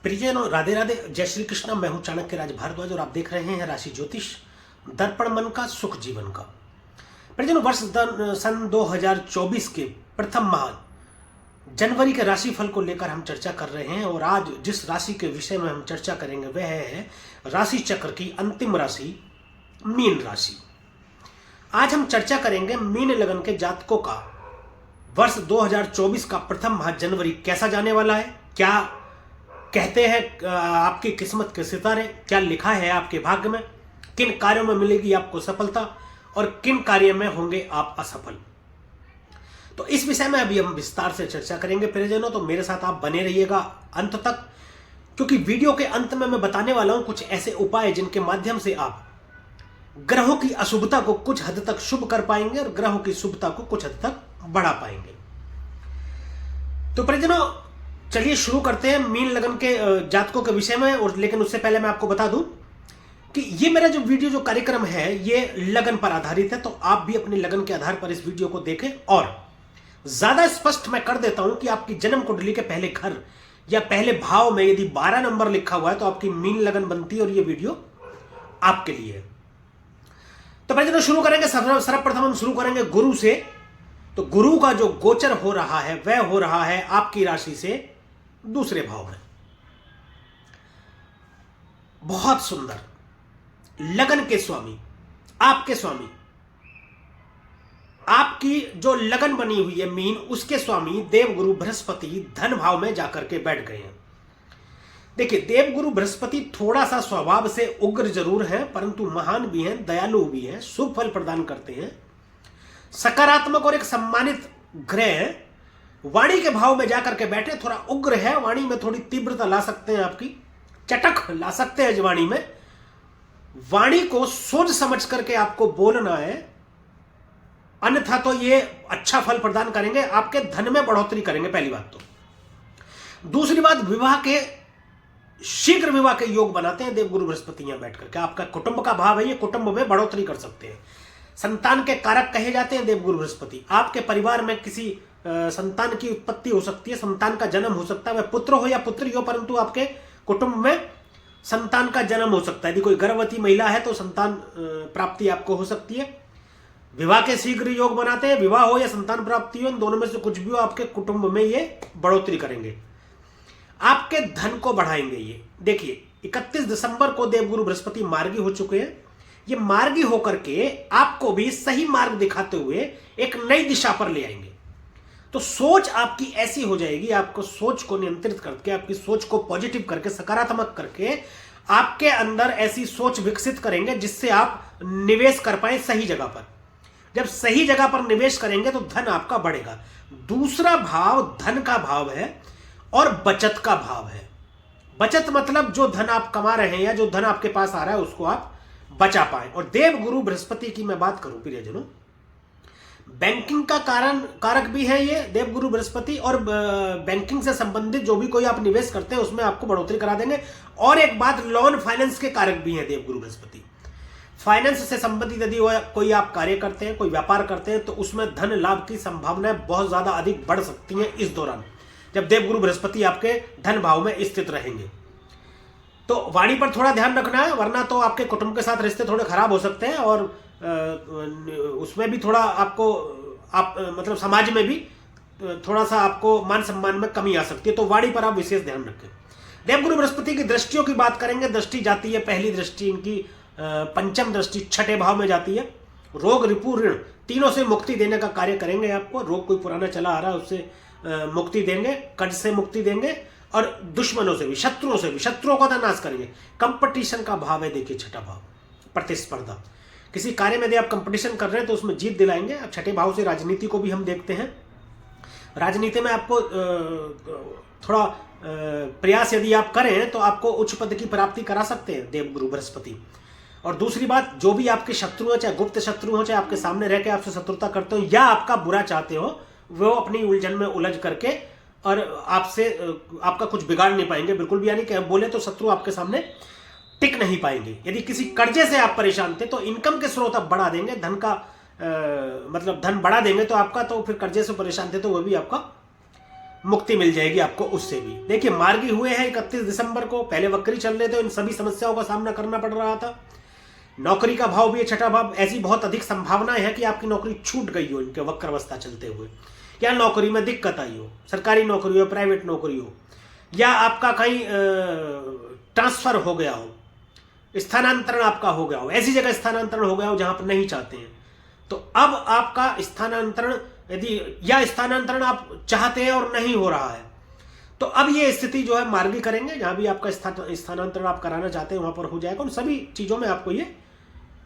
प्रियजनों, राधे राधे, जय श्री कृष्ण। मैं हूं चाणक्य राज भारद्वाज और आप देख रहे हैं राशि ज्योतिष दर्पण मन का सुख जीवन का। प्रियजनों, सन 2024 के प्रथम माह जनवरी के राशिफल को लेकर हम चर्चा कर रहे हैं और आज जिस राशि के विषय में हम चर्चा करेंगे वह है राशि चक्र की अंतिम राशि मीन राशि। आज हम चर्चा करेंगे मीन लगन के जातकों का वर्ष 2024 का प्रथम माह जनवरी कैसा जाने वाला है, क्या कहते हैं आपकी किस्मत के सितारे, क्या लिखा है आपके भाग्य में, किन कार्यों में मिलेगी आपको सफलता और किन कार्यों में होंगे आप असफल। तो इस विषय में अभी हम विस्तार से चर्चा करेंगे प्रियजनों, तो मेरे साथ आप बने रहिएगा अंत तक, क्योंकि वीडियो के अंत में मैं बताने वाला हूं कुछ ऐसे उपाय जिनके माध्यम से आप ग्रहों की अशुभता को कुछ हद तक शुभ कर पाएंगे और ग्रहों की शुभता को कुछ हद तक बढ़ा पाएंगे। तो प्रियजनों, चलिए शुरू करते हैं मीन लगन के जातकों के विषय में। और लेकिन उससे पहले मैं आपको बता दूं कि ये मेरा जो वीडियो जो कार्यक्रम है ये लगन पर आधारित है, तो आप भी अपनी लगन के आधार पर इस वीडियो को देखें। और ज्यादा स्पष्ट मैं कर देता हूं कि आपकी जन्म कुंडली के पहले घर या पहले भाव में यदि 12 नंबर लिखा हुआ है तो आपकी मीन लगन बनती है और ये वीडियो आपके लिए है। तो प्रियजनों, शुरू करेंगे सर्वप्रथम हम शुरू करेंगे गुरु से। तो गुरु का जो गोचर हो रहा है वह हो रहा है आपकी राशि से दूसरे भाव में। बहुत सुंदर, लगन के स्वामी, आपके स्वामी, आपकी जो लगन बनी हुई है मीन, उसके स्वामी देवगुरु बृहस्पति धन भाव में जाकर के बैठ गए हैं। देखिए, देवगुरु बृहस्पति थोड़ा सा स्वभाव से उग्र जरूर है, परंतु महान भी हैं, दयालु भी हैं, शुभ फल प्रदान करते हैं, सकारात्मक और एक सम्मानित ग्रह वाणी के भाव में जाकर के बैठे। थोड़ा उग्र है, वाणी में थोड़ी तीव्रता ला सकते हैं, आपकी चटक ला सकते हैं वाणी में। वाणी को सोच समझ करके आपको बोलना है, अन्यथा तो ये अच्छा फल प्रदान करेंगे, आपके धन में बढ़ोतरी करेंगे, पहली बात तो। दूसरी बात, विवाह के शीघ्र विवाह के योग बनाते हैं देवगुरु बृहस्पति यहां बैठ करके। आपका कुटुंब का भाव है, ये कुटुंब में बढ़ोतरी कर सकते हैं। संतान के कारक कहे जाते हैं देवगुरु बृहस्पति। आपके परिवार में किसी संतान की उत्पत्ति हो सकती है, संतान का जन्म हो सकता है, वह पुत्र हो या पुत्री हो, परंतु आपके कुटुंब में संतान का जन्म हो सकता है। यदि कोई गर्भवती महिला है तो संतान प्राप्ति आपको हो सकती है। विवाह के शीघ्र योग बनाते हैं, विवाह हो या संतान प्राप्ति हो, इन दोनों में से कुछ भी हो, आपके कुटुंब में ये बढ़ोतरी करेंगे, आपके धन को बढ़ाएंगे। ये देखिए, 31 दिसंबर को देवगुरु बृहस्पति मार्गी हो चुके हैं। ये मार्गी होकर के आपको भी सही मार्ग दिखाते हुए एक नई दिशा पर ले आएंगे। तो सोच आपकी ऐसी हो जाएगी, आपको सोच को नियंत्रित करके, आपकी सोच को पॉजिटिव करके, सकारात्मक करके आपके अंदर ऐसी सोच विकसित करेंगे जिससे आप निवेश कर पाए सही जगह पर। जब सही जगह पर निवेश करेंगे तो धन आपका बढ़ेगा। दूसरा भाव धन का भाव है और बचत का भाव है। बचत मतलब जो धन आप कमा रहे हैं या जो धन आपके पास आ रहा है उसको आप बचा पाए। और देवगुरु बृहस्पति की मैं बात करूं प्रियजनों, बैंकिंग का कारक भी है ये देवगुरु बृहस्पति, और बैंकिंग से संबंधित जो भी कोई आप निवेश करते हैं उसमें आपको बढ़ोतरी करा देंगे। और एक बात, लोन फाइनेंस के कारक भी हैं देवगुरु बृहस्पति। फाइनेंस से संबंधित यदि कोई आप कार्य करते हैं, कोई व्यापार करते हैं, तो उसमें धन लाभ की संभावनाएं बहुत ज्यादा अधिक बढ़ सकती हैं इस दौरान, जब देवगुरु बृहस्पति आपके धन भाव में स्थित रहेंगे। तो वाणी पर थोड़ा ध्यान रखना है, वरना तो आपके कुटुंब के साथ रिश्ते थोड़े खराब हो सकते हैं और उसमें भी थोड़ा आपको मतलब समाज में भी थोड़ा सा आपको मान सम्मान में कमी आ सकती है। तो वाणी पर आप विशेष ध्यान रखें। देवगुरु बृहस्पति की दृष्टियों की बात करेंगे। दृष्टि जाती है, पहली दृष्टि इनकी पंचम दृष्टि छठे भाव में जाती है। रोग, रिपु, ऋण तीनों से मुक्ति देने का कार्य करेंगे आपको। रोग कोई पुराना चला आ रहा है उससे मुक्ति देंगे, कर्ज से मुक्ति देंगे, और दुश्मनों से भी, शत्रुओं का तो नाश करेंगे। कंपटीशन का भाव है, देखिए छठा भाव, प्रतिस्पर्धा। किसी कार्य में यदि आप कंपटीशन कर रहे हैं तो उसमें जीत दिलाएंगे। अब छठे भाव से राजनीति को भी हम देखते हैं। राजनीति में आपको थोड़ा प्रयास यदि आप करें तो आपको उच्च पद की प्राप्ति करा सकते हैं देवगुरु बृहस्पति। और दूसरी बात, जो भी आपके शत्रु हो, चाहे गुप्त शत्रु हो, चाहे आपके सामने रह के आपसे शत्रुता करते हो या आपका बुरा चाहते हो, वो अपनी उलझन में उलझ करके और आपसे आपका कुछ बिगाड़ नहीं पाएंगे बिल्कुल भी। यानी कि बोले तो शत्रु आपके सामने टिक नहीं पाएंगे। यदि किसी कर्जे से आप परेशान थे तो इनकम के स्रोत आप बढ़ा देंगे, धन का मतलब धन बढ़ा देंगे तो आपका, तो फिर कर्जे से परेशान थे तो वो भी आपका मुक्ति मिल जाएगी आपको उससे भी। देखिए मार्गी हुए हैं 31 दिसंबर को, पहले वक्री चल रहे थे, इन सभी समस्याओं का सामना करना पड़ रहा था। नौकरी का भाव भी है छठा भाव, ऐसी बहुत अधिक संभावनाएं है कि आपकी नौकरी छूट गई हो इनके वक्र अवस्था चलते हुए, या नौकरी में दिक्कत आई हो, सरकारी नौकरी हो, प्राइवेट नौकरी हो, या आपका कहीं ट्रांसफर हो गया हो, स्थानांतरण आपका हो गया हो, ऐसी जगह स्थानांतरण हो गया हो जहां पर नहीं चाहते हैं, तो अब आपका स्थानांतरण यदि या स्थानांतरण आप चाहते हैं और नहीं हो रहा है, तो अब ये स्थिति जो है मार्गी करेंगे, जहां भी आपका स्थानांतरण आप कराना चाहते हैं वहां पर हो जाएगा। उन सभी चीजों में आपको ये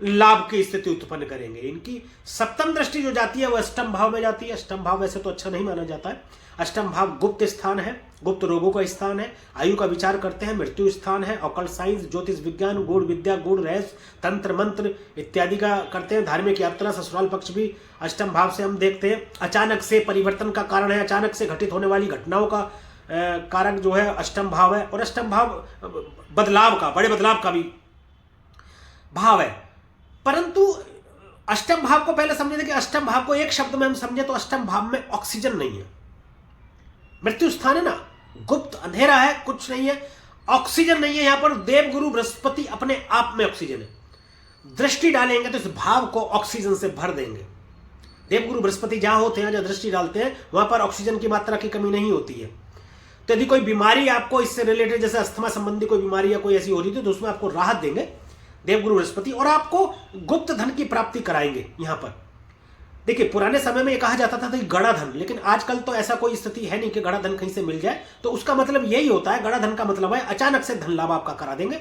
लाभ की स्थिति उत्पन्न करेंगे। इनकी सप्तम दृष्टि जो जाती है वो अष्टम भाव में जाती है। अष्टम भाव वैसे तो अच्छा नहीं माना जाता है। अष्टम भाव गुप्त स्थान है, गुप्त रोगों का स्थान है, आयु का विचार करते हैं, मृत्यु स्थान है, ऑकल्ट साइंस, ज्योतिष विज्ञान, गूढ़ विद्या, गूढ़ रहस्य, तंत्र मंत्र इत्यादि का करते हैं। धार्मिक यात्रा, ससुराल पक्ष भी अष्टम भाव से हम देखते हैं। अचानक से परिवर्तन का कारण है, अचानक से घटित होने वाली घटनाओं का कारक जो है अष्टम भाव है। और अष्टम भाव बदलाव का, बड़े बदलाव का भी भाव है। परंतु अष्टम भाव को पहले समझे कि अष्टम भाव को एक शब्द में हम समझे तो अष्टम भाव में ऑक्सीजन नहीं है। मृत्यु स्थान है ना, गुप्त अंधेरा है, कुछ नहीं है, ऑक्सीजन नहीं है। यहां पर देवगुरु बृहस्पति अपने आप में ऑक्सीजन है। दृष्टि डालेंगे तो इस भाव को ऑक्सीजन से भर देंगे। देवगुरु बृहस्पति जहां होते हैं, जहां दृष्टि डालते हैं, वहां पर ऑक्सीजन की मात्रा की कमी नहीं होती है। तो यदि कोई बीमारी आपको इससे रिलेटेड, जैसे अस्थमा संबंधी कोई बीमारी या कोई ऐसी हो रही थी, तो उसमें आपको राहत देंगे देवगुरु बृहस्पति, और आपको गुप्त धन की प्राप्ति कराएंगे। यहां पर देखिए पुराने समय में यह कहा जाता था गड़ा धन, लेकिन आजकल तो ऐसा कोई स्थिति है नहीं कि गड़ा धन कहीं से मिल जाए। तो उसका मतलब यही होता है, गड़ा धन का मतलब है अचानक से धन लाभ आपका करा देंगे।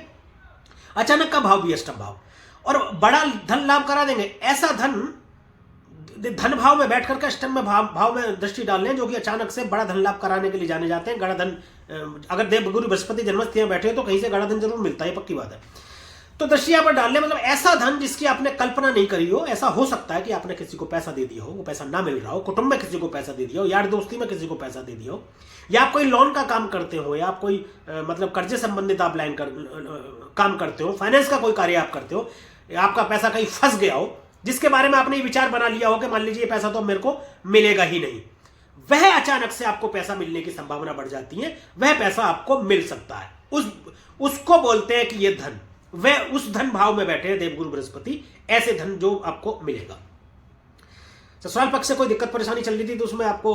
अचानक का भाव भी अष्टम भाव, और बड़ा धन लाभ करा देंगे। ऐसा धन भाव में बैठ करके अष्टम में भाव में दृष्टि डाल लें, जो कि अचानक से बड़ा धन लाभ कराने के लिए जाने जाते हैं। गड़ा धन, अगर देवगुरु बृहस्पति जन्मस्थल बैठे हो तो कहीं से गड़ा धन जरूर मिलता है, पक्की बात है। तो दृष्टि यहां पर डाल लें, मतलब ऐसा धन जिसकी आपने कल्पना नहीं करी हो। ऐसा हो सकता है कि आपने किसी को पैसा दे दिया हो, वो पैसा ना मिल रहा हो, कुटुंब में किसी को पैसा दे दिया हो, यार दोस्ती में किसी को पैसा दे दिया हो, या आप कोई लोन का काम करते हो, या आप कोई मतलब कर्जे संबंधित आप काम करते हो, फाइनेंस का कोई कार्य आप करते हो, आपका पैसा कहीं फंस गया हो, जिसके बारे में आपने विचार बना लिया हो कि मान लीजिए पैसा तो मेरे को मिलेगा ही नहीं, वह अचानक से आपको पैसा मिलने की संभावना बढ़ जाती है। वह पैसा आपको मिल सकता है, उसको बोलते हैं कि यह धन, वह उस धन भाव में बैठे हैं देवगुरु बृहस्पति, ऐसे धन जो आपको मिलेगा। ससुराल पक्ष से कोई दिक्कत परेशानी चल रही थी तो उसमें आपको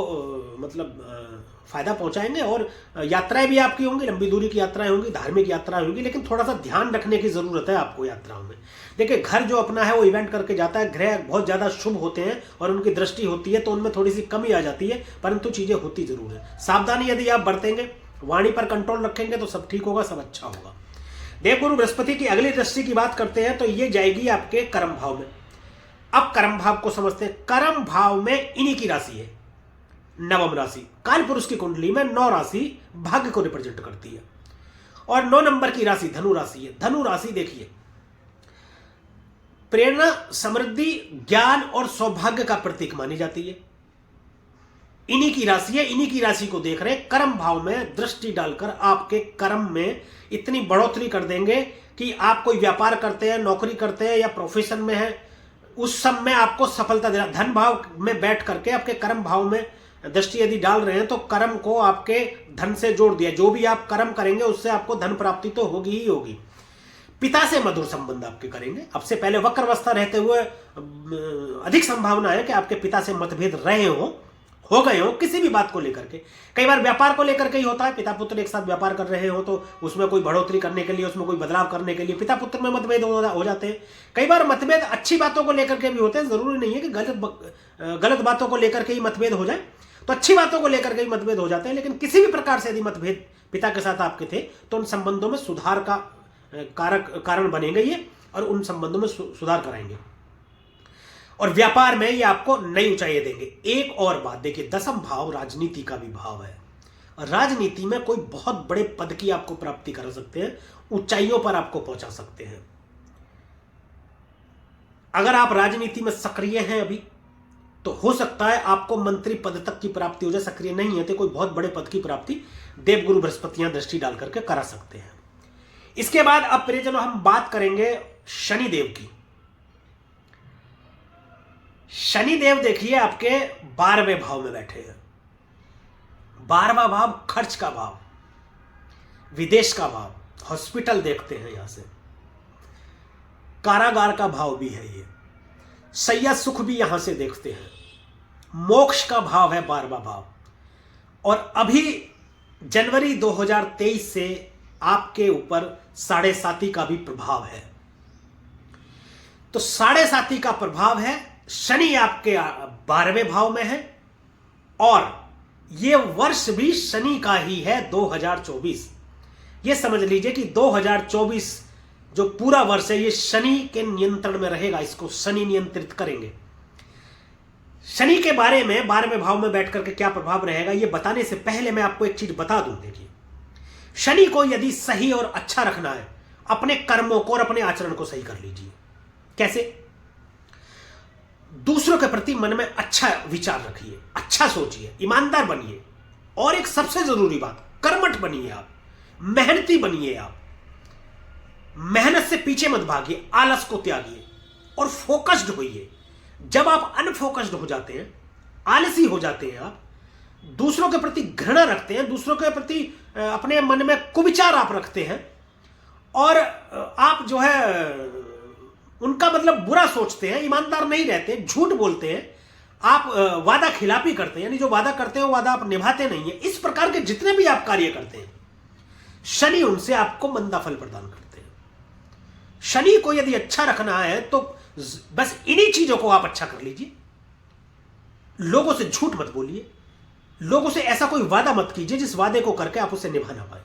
फायदा पहुंचाएंगे। और यात्राएं भी आपकी होंगी, लंबी दूरी की यात्राएं होंगी, धार्मिक यात्राएं होंगी, लेकिन थोड़ा सा ध्यान रखने की जरूरत है आपको यात्राओं में। देखिए घर जो अपना है वो इवेंट करके जाता है, ग्रह बहुत ज्यादा शुभ होते हैं और उनकी दृष्टि होती है तो उनमें थोड़ी सी कमी आ जाती है, परंतु चीजें होती जरूर है। सावधानी यदि आप बरतेंगे, वाणी पर कंट्रोल रखेंगे तो सब ठीक होगा, सब अच्छा होगा। देवगुरु बृहस्पति की अगली दृष्टि की बात करते हैं तो ये जाएगी आपके कर्म भाव में। अब कर्म भाव को समझते हैं। कर्म भाव में इन्हीं की राशि है नवम राशि। कालपुरुष की कुंडली में 9 राशि भाग्य को रिप्रेजेंट करती है और 9 नंबर की राशि धनु राशि है। धनु राशि देखिए प्रेरणा, समृद्धि, ज्ञान और सौभाग्य का प्रतीक मानी जाती है। इन्हीं की राशि है, इन्हीं की राशि को देख रहे हैं। कर्म भाव में दृष्टि डालकर आपके कर्म में इतनी बढ़ोतरी कर देंगे कि आप कोई व्यापार करते हैं, नौकरी करते हैं या प्रोफेशन में है, उस सब में आपको सफलता देना। धन भाव में बैठ करके आपके कर्म भाव में दृष्टि यदि डाल रहे हैं तो कर्म को आपके धन से जोड़ दिया। जो भी आप कर्म करेंगे उससे आपको धन प्राप्ति तो होगी ही होगी। पिता से मधुर संबंध आपके करेंगे। अब से पहले वक्र अवस्था रहते हुए अधिक संभावना है कि आपके पिता से मतभेद रहे हो गए हो किसी भी बात को लेकर के। कई बार व्यापार को लेकर के ही होता है, पिता पुत्र एक साथ व्यापार कर रहे हो तो उसमें कोई बढ़ोतरी करने के लिए, उसमें कोई बदलाव करने के लिए पिता पुत्र में मतभेद हो जाते हैं। कई बार मतभेद अच्छी बातों को लेकर के भी होते हैं, जरूरी नहीं है कि गलत बातों को लेकर के ही मतभेद हो जाए, तो अच्छी बातों को लेकर के ही मतभेद हो जाते हैं। लेकिन किसी भी प्रकार से यदि मतभेद पिता के साथ आपके थे तो उन संबंधों में सुधार का कारण बनेंगे ये, और उन संबंधों में सुधार कराएंगे और व्यापार में ये आपको नई ऊंचाई देंगे। एक और बात देखिए, 10वां भाव राजनीति का भी भाव है। राजनीति में कोई बहुत बड़े पद की आपको प्राप्ति कर सकते हैं, ऊंचाइयों पर आपको पहुंचा सकते हैं। अगर आप राजनीति में सक्रिय हैं अभी तो हो सकता है आपको मंत्री पद तक की प्राप्ति हो जाए। सक्रिय नहीं है तो कोई बहुत बड़े पद की प्राप्ति देवगुरु बृहस्पतियां दृष्टि डाल करके करा सकते हैं। इसके बाद अब प्रियजनों हम बात करेंगे शनिदेव की। शनिदेव देखिए आपके 12वें भाव में बैठे हैं। 12वां भाव खर्च का भाव, विदेश का भाव, हॉस्पिटल देखते हैं यहां से, कारागार का भाव भी है, ये सैया सुख भी यहां से देखते हैं, मोक्ष का भाव है 12वां भाव। और अभी जनवरी 2023 से आपके ऊपर 7.5 का भी प्रभाव है। तो 7.5 का प्रभाव है, शनि आपके 12वें भाव में है और यह वर्ष भी शनि का ही है 2024। यह समझ लीजिए कि 2024 जो पूरा वर्ष है ये शनि के नियंत्रण में रहेगा, इसको शनि नियंत्रित करेंगे। शनि के बारे में 12वें भाव में बैठ करके क्या प्रभाव रहेगा ये बताने से पहले मैं आपको एक चीज बता दूं। देखिए, शनि को यदि सही और अच्छा रखना है, अपने कर्मों को और अपने आचरण को सही कर लीजिए। कैसे? दूसरों के प्रति मन में अच्छा विचार रखिए, अच्छा सोचिए, ईमानदार बनिए और एक सबसे जरूरी बात, कर्मठ बनिए, आप मेहनती बनिए, आप मेहनत से पीछे मत भागिए, आलस को त्यागिए और फोकस्ड होइए। जब आप अनफोकस्ड हो जाते हैं, आलसी हो जाते हैं, आप दूसरों के प्रति घृणा रखते हैं, दूसरों के प्रति अपने मन में कुविचार आप रखते हैं और आप जो है उनका मतलब बुरा सोचते हैं, ईमानदार नहीं रहते, झूठ बोलते हैं, आप वादा खिलाफी करते हैं, यानी जो वादा करते हैं वो वादा आप निभाते नहीं है। इस प्रकार के जितने भी आप कार्य करते हैं, शनि उनसे आपको मंदा फल प्रदान करते हैं। शनि को यदि अच्छा रखना है तो बस इन्हीं चीजों को आप अच्छा कर लीजिए। लोगों से झूठ मत बोलिए, लोगों से ऐसा कोई वादा मत कीजिए जिस वादे को करके आप उसे निभा ना पाए।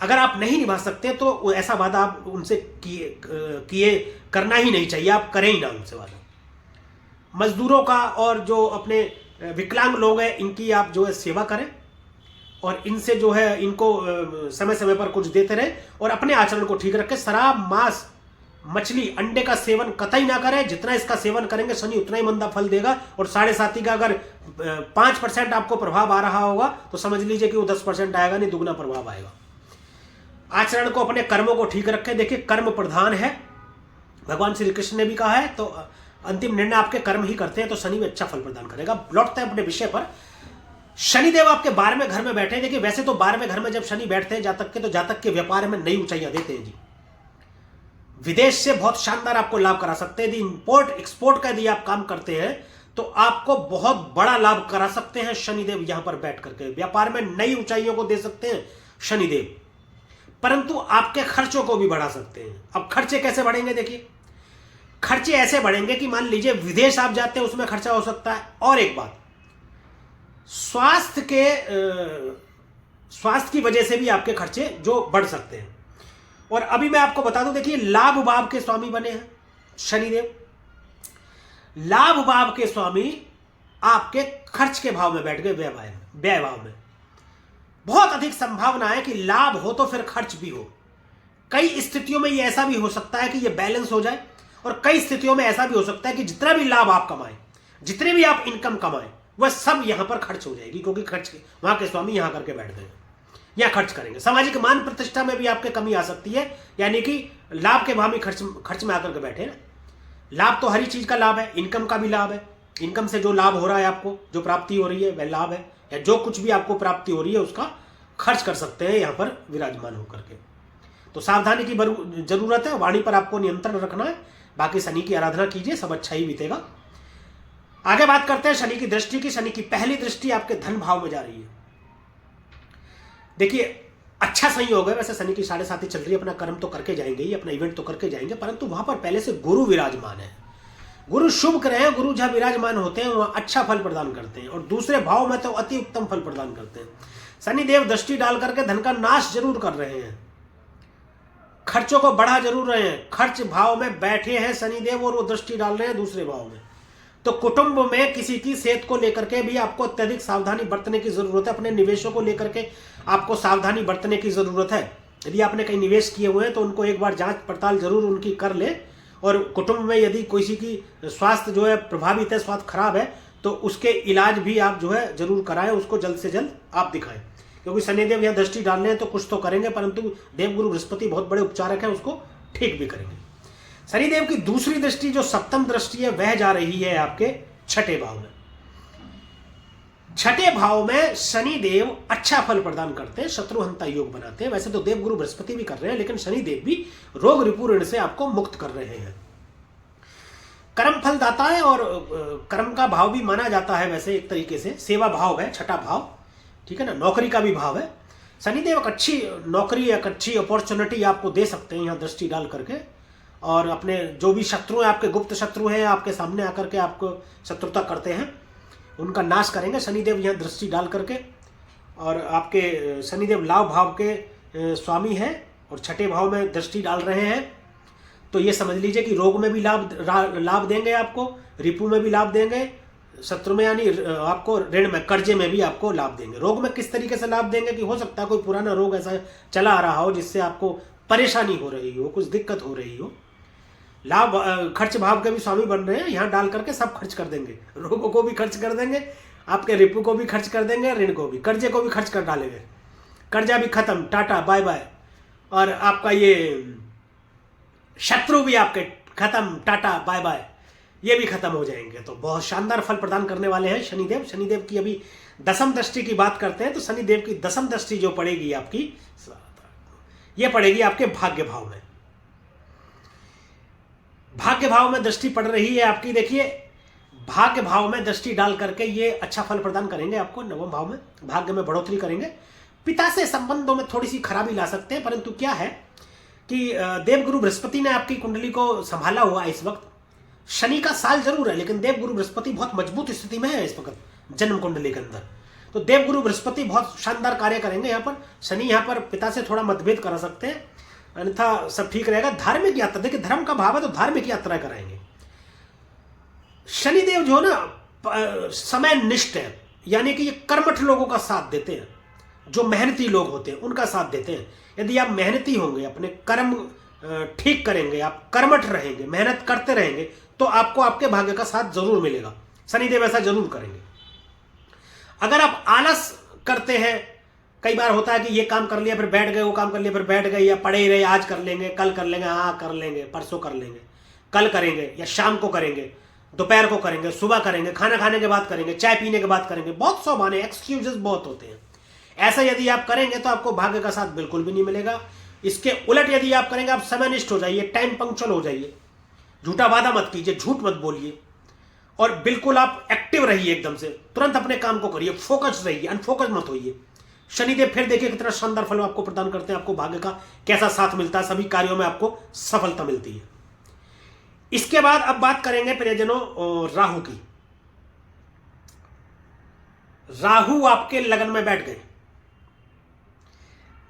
अगर आप नहीं निभा सकते तो ऐसा वादा आप उनसे किए करना ही नहीं चाहिए, आप करें ही ना उनसे वादा। मजदूरों का और जो अपने विकलांग लोग हैं इनकी आप जो है सेवा करें और इनसे जो है इनको समय समय पर कुछ देते रहे और अपने आचरण को ठीक रखें। शराब, मांस, मछली, अंडे का सेवन कतई ना करें। जितना इसका सेवन करेंगे शनि उतना ही मंदा फल देगा। और 7.5 का अगर 5% आपको प्रभाव आ रहा होगा तो समझ लीजिए कि वो 10% आएगा, नहीं दुगना प्रभाव आएगा। आचरण को, अपने कर्मों को ठीक रखें। देखिए, कर्म प्रधान है, भगवान श्री कृष्ण ने भी कहा है, तो अंतिम निर्णय आपके कर्म ही करते हैं, तो शनि में अच्छा फल प्रदान करेगा। लौटते हैं अपने विषय पर। शनिदेव आपके 12वें घर में बैठे हैं। देखिए, वैसे तो 12वें घर में जब शनि बैठते हैं जातक के व्यापार में नई ऊंचाइयां देते हैं जी। विदेश से बहुत शानदार आपको लाभ करा सकते हैं। यदि इंपोर्ट एक्सपोर्ट का यदि आप काम करते हैं तो आपको बहुत बड़ा लाभ करा सकते हैं शनिदेव यहां पर बैठ करके। व्यापार में नई ऊंचाइयों को दे सकते हैं शनिदेव, परंतु आपके खर्चों को भी बढ़ा सकते हैं। अब खर्चे कैसे बढ़ेंगे? देखिए, खर्चे ऐसे बढ़ेंगे कि मान लीजिए विदेश आप जाते हैं, उसमें खर्चा हो सकता है। और एक बात, स्वास्थ्य की वजह से भी आपके खर्चे जो बढ़ सकते हैं। और अभी मैं आपको बता दूं, देखिए, लाभ भाव के स्वामी बने हैं शनिदेव। लाभ भाव के स्वामी आपके खर्च के भाव में बैठ गए, व्यय भाव में। बहुत अधिक संभावना है कि लाभ हो तो फिर खर्च भी हो। कई स्थितियों में यह ऐसा भी हो सकता है कि यह बैलेंस हो जाए और कई स्थितियों में ऐसा भी हो सकता है कि जितना भी लाभ आप कमाएं, जितने भी आप इनकम कमाएं, वह सब यहां पर खर्च हो जाएगी, क्योंकि वहां के स्वामी यहां करके बैठ गए, या खर्च करेंगे। सामाजिक मान प्रतिष्ठा में भी आपके कमी आ सकती है, यानी कि लाभ के भाव में खर्च में आकर के बैठे ना। लाभ तो हर ही चीज का लाभ है, इनकम का भी लाभ है। इनकम से जो लाभ हो रहा है, आपको जो प्राप्ति हो रही है वह लाभ है, या जो कुछ भी आपको प्राप्ति हो रही है उसका खर्च कर सकते हैं यहां पर विराजमान होकर के। तो सावधानी की जरूरत है, वाणी पर आपको नियंत्रण रखना है। बाकी शनि की आराधना कीजिए, सब अच्छा ही बीतेगा। आगे बात करते हैं शनि की दृष्टि की। शनि की पहली दृष्टि आपके धन भाव में जा रही है। देखिए, अच्छा संयोग है, वैसे शनि की 7.5 चल रही है, अपना कर्म तो करके जाएंगे ही, अपना इवेंट तो करके जाएंगे, परंतु वहां पर पहले से गुरु विराजमान है। गुरु शुभ ग्रह हैं, गुरु जहां विराजमान होते हैं वहां अच्छा फल प्रदान करते हैं और दूसरे भाव में तो अति उत्तम फल प्रदान करते हैं। शनिदेव दृष्टि डाल करके धन का नाश जरूर कर रहे हैं, खर्चों को बढ़ा जरूर रहे हैं। खर्च भाव में बैठे हैं शनिदेव और वो दृष्टि डाल रहे हैं दूसरे भाव में। तो कुटुंब में किसी की सेहत को लेकर के भी आपको अत्यधिक सावधानी बरतने की जरूरत है। अपने निवेशों को लेकर के आपको सावधानी बरतने की जरूरत है। यदि आपने कहीं निवेश किए हुए हैं तो उनको एक बार जांच पड़ताल जरूर उनकी कर ले। और कुटुंब में यदि किसी की स्वास्थ्य जो है प्रभावित है, स्वास्थ्य खराब है, तो उसके इलाज भी आप जो है जरूर कराएं, उसको जल्द से जल्द आप दिखाएं। क्योंकि शनिदेव यहाँ दृष्टि डालने हैं तो कुछ तो करेंगे, परंतु देवगुरु बृहस्पति बहुत बड़े उपचारक हैं, उसको ठीक भी करेंगे। शनिदेव की दूसरी दृष्टि जो सप्तम दृष्टि है वह जा रही है आपके 6ठे भाव में। छठे भाव में शनि देव अच्छा फल प्रदान करते हैं, शत्रुहंता योग बनाते हैं। वैसे तो देवगुरु बृहस्पति भी कर रहे हैं, लेकिन शनि देव भी रोग रिपु ऋण से आपको मुक्त कर रहे हैं। कर्म फल दाता है और कर्म का भाव भी माना जाता है वैसे एक तरीके से, सेवा भाव है छठा भाव, ठीक है ना, नौकरी का भी भाव है। शनिदेव एक अच्छी नौकरी, एक अच्छी अपॉर्चुनिटी आपको दे सकते हैं यहाँ दृष्टि डाल करके, और अपने जो भी शत्रु हैं, आपके गुप्त शत्रु हैं, आपके सामने आकर के आपको शत्रुता करते हैं, उनका नाश करेंगे शनिदेव यहाँ दृष्टि डाल करके। और आपके शनिदेव लाभ भाव के स्वामी हैं और छठे भाव में दृष्टि डाल रहे हैं, तो ये समझ लीजिए कि रोग में भी लाभ देंगे आपको, रिपु में भी लाभ देंगे, शत्रु में यानी आपको ऋण में, कर्जे में भी आपको लाभ देंगे। रोग में किस तरीके से लाभ देंगे कि हो सकता है कोई पुराना रोग ऐसा चला आ रहा हो जिससे आपको परेशानी हो रही हो, कुछ दिक्कत हो रही हो। लाभ खर्च भाव के भी स्वामी बन रहे हैं, यहाँ डाल करके सब खर्च कर देंगे, रोगों को भी खर्च कर देंगे, आपके रिपु को भी खर्च कर देंगे, ऋण को भी, कर्जे को भी खर्च कर डालेंगे, कर्जा भी खत्म, टाटा बाय बाय। और आपका ये शत्रु भी आपके खत्म, टाटा बाय बाय, ये भी खत्म हो जाएंगे। तो बहुत शानदार फल प्रदान करने वाले हैं शनिदेव। शनिदेव की अभी दसम दृष्टि की बात करते हैं तो शनिदेव की दसम दृष्टि जो पड़ेगी आपकी, ये पड़ेगी आपके भाग्य भाव में। भाग्य भाव में दृष्टि पड़ रही है आपकी, देखिए भाग्य भाव में दृष्टि डाल करके ये अच्छा फल प्रदान करेंगे आपको। नवम भाव में भाग्य में बढ़ोतरी करेंगे। पिता से संबंधों में थोड़ी सी खराबी ला सकते हैं, परंतु क्या है कि देवगुरु बृहस्पति ने आपकी कुंडली को संभाला हुआ है इस वक्त। शनि का साल जरूर है, लेकिन देवगुरु बृहस्पति बहुत मजबूत स्थिति में है इस वक्त जन्म कुंडली के अंदर। तो देवगुरु बृहस्पति बहुत शानदार कार्य करेंगे यहाँ पर। शनि यहाँ पर पिता से थोड़ा मतभेद करा सकते हैं, अन्यथा सब ठीक रहेगा। धार्मिक यात्रा, देखिए धर्म का भाव है तो धार्मिक यात्रा कराएंगे। शनिदेव जो है ना समय निष्ठ है, यानी कि ये कर्मठ लोगों का साथ देते हैं, जो मेहनती लोग होते हैं उनका साथ देते हैं। यदि आप मेहनती होंगे, अपने कर्म ठीक करेंगे, आप कर्मठ रहेंगे, मेहनत करते रहेंगे, तो आपको आपके भाग्य का साथ जरूर मिलेगा। शनिदेव ऐसा जरूर करेंगे। अगर आप आलस करते हैं, कई बार होता है कि ये काम कर लिया फिर बैठ गए, वो काम कर लिया फिर बैठ गए, या पड़े ही रहे, आज कर लेंगे, कल कर लेंगे, हाँ कर लेंगे, परसों कर लेंगे, कल करेंगे, या शाम को करेंगे, दोपहर को करेंगे, सुबह करेंगे, खाना खाने के बाद करेंगे, चाय पीने के बाद करेंगे, बहुत सौ बहाने, एक्सक्यूजेस बहुत होते हैं। ऐसा यदि आप करेंगे तो आपको भाग्य का साथ बिल्कुल भी नहीं मिलेगा। इसके उलट यदि आप करेंगे, आप समयनिष्ठ हो जाइए, टाइम पंक्चुअल हो जाइए, झूठा वादा मत कीजिए, झूठ मत बोलिए, और बिल्कुल आप एक्टिव रहिए, एकदम से तुरंत अपने काम को करिए, फोकस रहिए, अनफोकस मत होइए। शनिदेव फिर देखिए कितना शानदार फल आपको प्रदान करते हैं, आपको भाग्य का कैसा साथ मिलता है, सभी कार्यों में आपको सफलता मिलती है। इसके बाद अब बात करेंगे प्रियजनों राहु की। राहु आपके लगन में बैठ गए।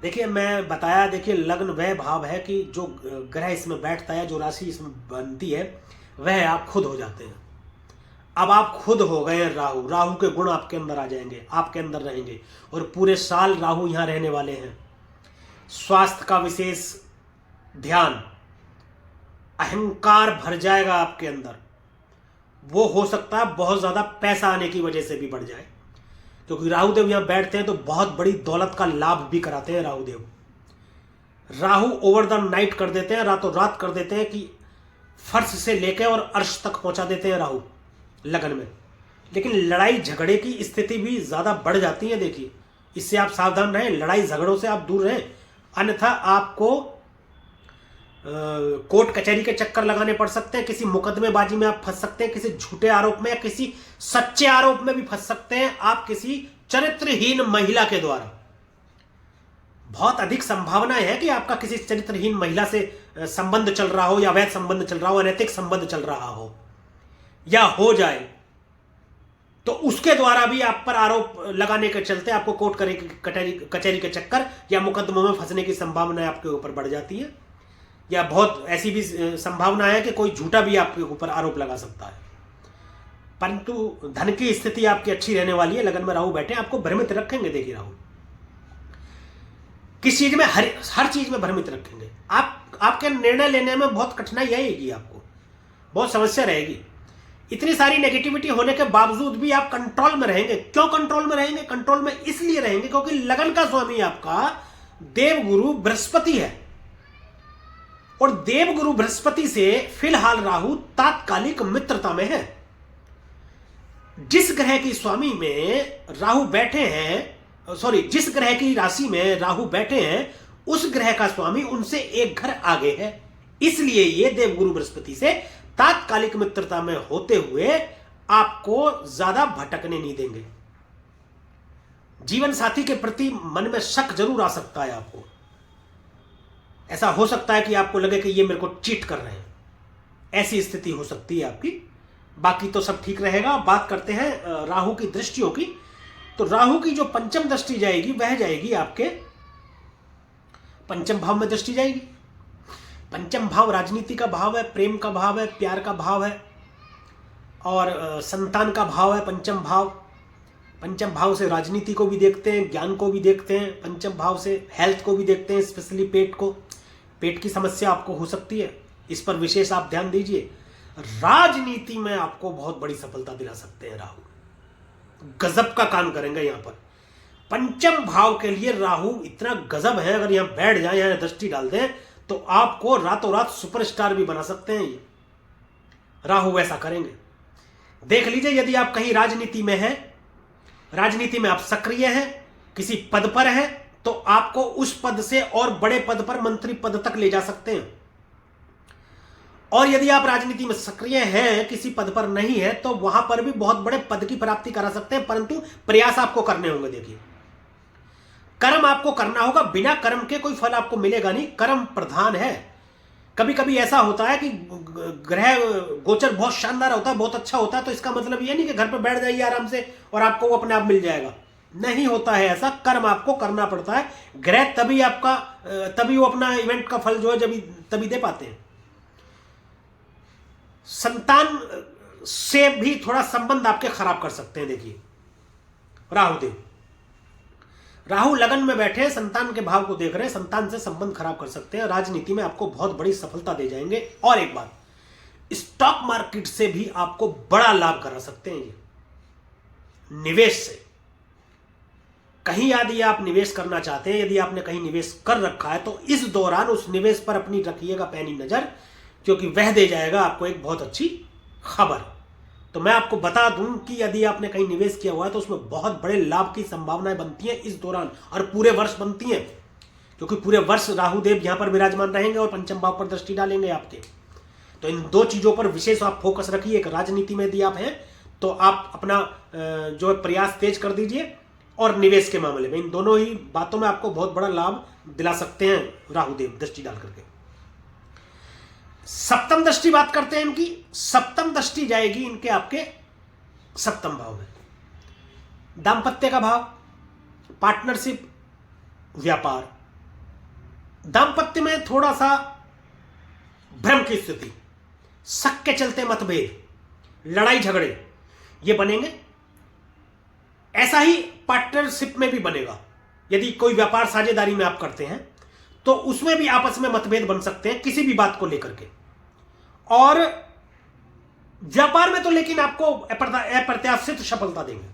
देखिए मैं बताया, देखिए लग्न वह भाव है कि जो ग्रह इसमें बैठता है, जो राशि इसमें बनती है, वह आप खुद हो जाते हैं। अब आप खुद हो गए हैं राहु। राहु के गुण आपके अंदर आ जाएंगे, आपके अंदर रहेंगे, और पूरे साल राहु यहां रहने वाले हैं। स्वास्थ्य का विशेष ध्यान, अहंकार भर जाएगा आपके अंदर। वो हो सकता है बहुत ज्यादा पैसा आने की वजह से भी बढ़ जाए, क्योंकि राहुदेव यहां बैठते हैं तो बहुत बड़ी दौलत का लाभ भी कराते हैं Rahudev. Rahu over the night कर देते हैं, रातों रात कर देते हैं कि फर्श से लेकर और अर्श तक पहुंचा देते हैं राहु लगन में। लेकिन लड़ाई झगड़े की स्थिति भी ज्यादा बढ़ जाती है। देखिए इससे आप सावधान रहें, लड़ाई झगड़ों से आप दूर रहें, अन्यथा आपको कोर्ट कचहरी के चक्कर लगाने पड़ सकते हैं, किसी मुकदमेबाजी में आप फंस सकते हैं, किसी झूठे आरोप में या किसी सच्चे आरोप में भी फंस सकते हैं आप, किसी चरित्रहीन महिला के द्वारा। बहुत अधिक संभावनाएं है कि आपका किसी चरित्रहीन महिला से संबंध चल रहा हो, या अवैध संबंध चल रहा हो, अनैतिक संबंध चल रहा हो, या हो जाए, तो उसके द्वारा भी आप पर आरोप लगाने के चलते आपको कोर्ट कचहरी के चक्कर या मुकदमों में फंसने की संभावना आपके ऊपर बढ़ जाती है। या बहुत ऐसी भी संभावना है कि कोई झूठा भी आपके ऊपर आरोप लगा सकता है। परंतु धन की स्थिति आपकी अच्छी रहने वाली है। लगन में राहु बैठे, आपको भ्रमित रखेंगे। देखिए राहु किस चीज में, हर चीज में भ्रमित रखेंगे। आपके निर्णय लेने में बहुत कठिनाई आएगी, आपको बहुत समस्या रहेगी। इतनी सारी नेगेटिविटी होने के बावजूद भी आप कंट्रोल में रहेंगे। क्यों कंट्रोल में रहेंगे? कंट्रोल में इसलिए रहेंगे क्योंकि लगन का स्वामी आपका देवगुरु बृहस्पति है, और देवगुरु बृहस्पति से फिलहाल राहु तात्कालिक मित्रता में है। जिस ग्रह की स्वामी में राहु बैठे हैं, सॉरी, जिस ग्रह की राशि में राहु बैठे हैं उस ग्रह का स्वामी उनसे एक घर आगे है। इसलिए ये देवगुरु बृहस्पति से तात्कालिक मित्रता में होते हुए आपको ज्यादा भटकने नहीं देंगे। जीवन साथी के प्रति मन में शक जरूर आ सकता है आपको। ऐसा हो सकता है कि आपको लगे कि ये मेरे को चीट कर रहे हैं, ऐसी स्थिति हो सकती है आपकी। बाकी तो सब ठीक रहेगा। बात करते हैं राहु की दृष्टियों की। तो राहु की जो पंचम दृष्टि जाएगी वह जाएगी आपके पंचम भाव में दृष्टि जाएगी। पंचम भाव राजनीति का भाव है, प्रेम का भाव है, प्यार का भाव है और संतान का भाव है। पंचम भाव, पंचम भाव से राजनीति को भी देखते हैं, ज्ञान को भी देखते हैं। पंचम भाव से हेल्थ को भी देखते हैं, स्पेशली पेट को। पेट की समस्या आपको हो सकती है, इस पर विशेष आप ध्यान दीजिए। राजनीति में आपको बहुत बड़ी सफलता दिला सकते हैं राहु, गजब का काम करेंगे यहां पर। पंचम भाव के लिए राहु इतना गजब है, अगर यहां बैठ जाए, यहां दृष्टि डाल दें तो आपको रातों रात सुपरस्टार भी बना सकते हैं ये राहु। वैसा करेंगे, देख लीजिए। यदि आप कहीं राजनीति में हैं, राजनीति में आप सक्रिय हैं, किसी पद पर हैं, तो आपको उस पद से और बड़े पद पर, मंत्री पद तक ले जा सकते हैं। और यदि आप राजनीति में सक्रिय हैं, किसी पद पर नहीं है, तो वहां पर भी बहुत बड़े पद की प्राप्ति करा सकते हैं, परंतु प्रयास आपको करने होंगे। देखिए, कर्म आपको करना होगा, बिना कर्म के कोई फल आपको मिलेगा नहीं। कर्म प्रधान है। कभी कभी ऐसा होता है कि ग्रह गोचर बहुत शानदार होता है, बहुत अच्छा होता है, तो इसका मतलब यह नहीं कि घर पर बैठ जाइए आराम से और आपको वो अपने आप मिल जाएगा। नहीं होता है ऐसा। कर्म आपको करना पड़ता है। ग्रह तभी आपका, तभी वो अपना इवेंट का फल जो है तभी दे पाते हैं। संतान से भी थोड़ा संबंध आपके खराब कर सकते हैं। देखिए, राहु लगन में बैठे, संतान के भाव को देख रहे हैं, संतान से संबंध खराब कर सकते हैं। राजनीति में आपको बहुत बड़ी सफलता दे जाएंगे। और एक बात, स्टॉक मार्केट से भी आपको बड़ा लाभ करा सकते हैं ये, निवेश से। कहीं यदि आप निवेश करना चाहते हैं, यदि आपने कहीं निवेश कर रखा है, तो इस दौरान उस निवेश पर अपनी रखिएगा पैनी नजर, क्योंकि वह दे जाएगा आपको एक बहुत अच्छी खबर। तो मैं आपको बता दूं कि यदि आपने कहीं निवेश किया हुआ है तो उसमें बहुत बड़े लाभ की संभावनाएं बनती हैं इस दौरान, और पूरे वर्ष बनती हैं, क्योंकि पूरे वर्ष राहुदेव यहां पर विराजमान रहेंगे और पंचम भाव पर दृष्टि डालेंगे आपके। तो इन दो चीजों पर विशेष आप फोकस रखिए। एक, राजनीति में यदि आप हैं तो आप अपना जो है प्रयास तेज कर दीजिए, और निवेश के मामले में इन दोनों ही बातों में आपको बहुत बड़ा लाभ दिला सकते हैं राहुदेव दृष्टि डाल करके। सप्तम दृष्टि बात करते हैं इनकी। सप्तम दृष्टि जाएगी इनके आपके सप्तम भाव में। दांपत्य का भाव, पार्टनरशिप, व्यापार। दांपत्य में थोड़ा सा भ्रम की स्थिति, शक के चलते मतभेद, लड़ाई झगड़े ये बनेंगे। ऐसा ही पार्टनरशिप में भी बनेगा। यदि कोई व्यापार साझेदारी में आप करते हैं तो उसमें भी आपस में मतभेद बन सकते हैं किसी भी बात को लेकर के। और व्यापार में तो लेकिन आपको अप्रत्याशित सफलता देंगे।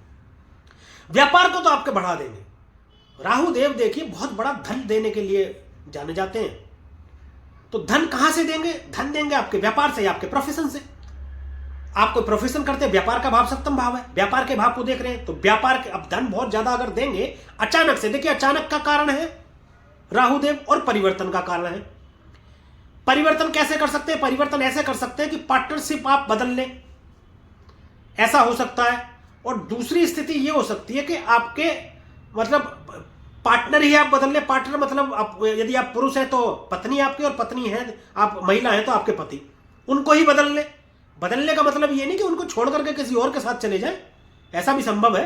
व्यापार को तो आपके बढ़ा देंगे। राहुदेव देखिए बहुत बड़ा धन देने के लिए जाने जाते हैं। तो धन कहां से देंगे? धन देंगे आपके व्यापार से, आपके प्रोफेशन से। आप कोई प्रोफेशन करते हैं, व्यापार का भाव सप्तम भाव है, व्यापार के भाव को देख रहे हैं, तो व्यापार के अब धन बहुत ज्यादा अगर देंगे अचानक से, देखिए अचानक का कारण है राहुदेव और परिवर्तन का कारण है। परिवर्तन कैसे कर सकते हैं? परिवर्तन ऐसे कर सकते हैं कि पार्टनरशिप आप बदल लें, ऐसा हो सकता है। और दूसरी स्थिति यह हो सकती है कि आपके मतलब पार्टनर ही आप बदल लें। पार्टनर मतलब यदि आप पुरुष हैं तो पत्नी आपकी, और पत्नी है, आप महिला हैं तो आपके पति, उनको ही बदल लें। बदलने का मतलब ये नहीं कि उनको छोड़ करके किसी और के साथ चले जाएं, ऐसा भी संभव है।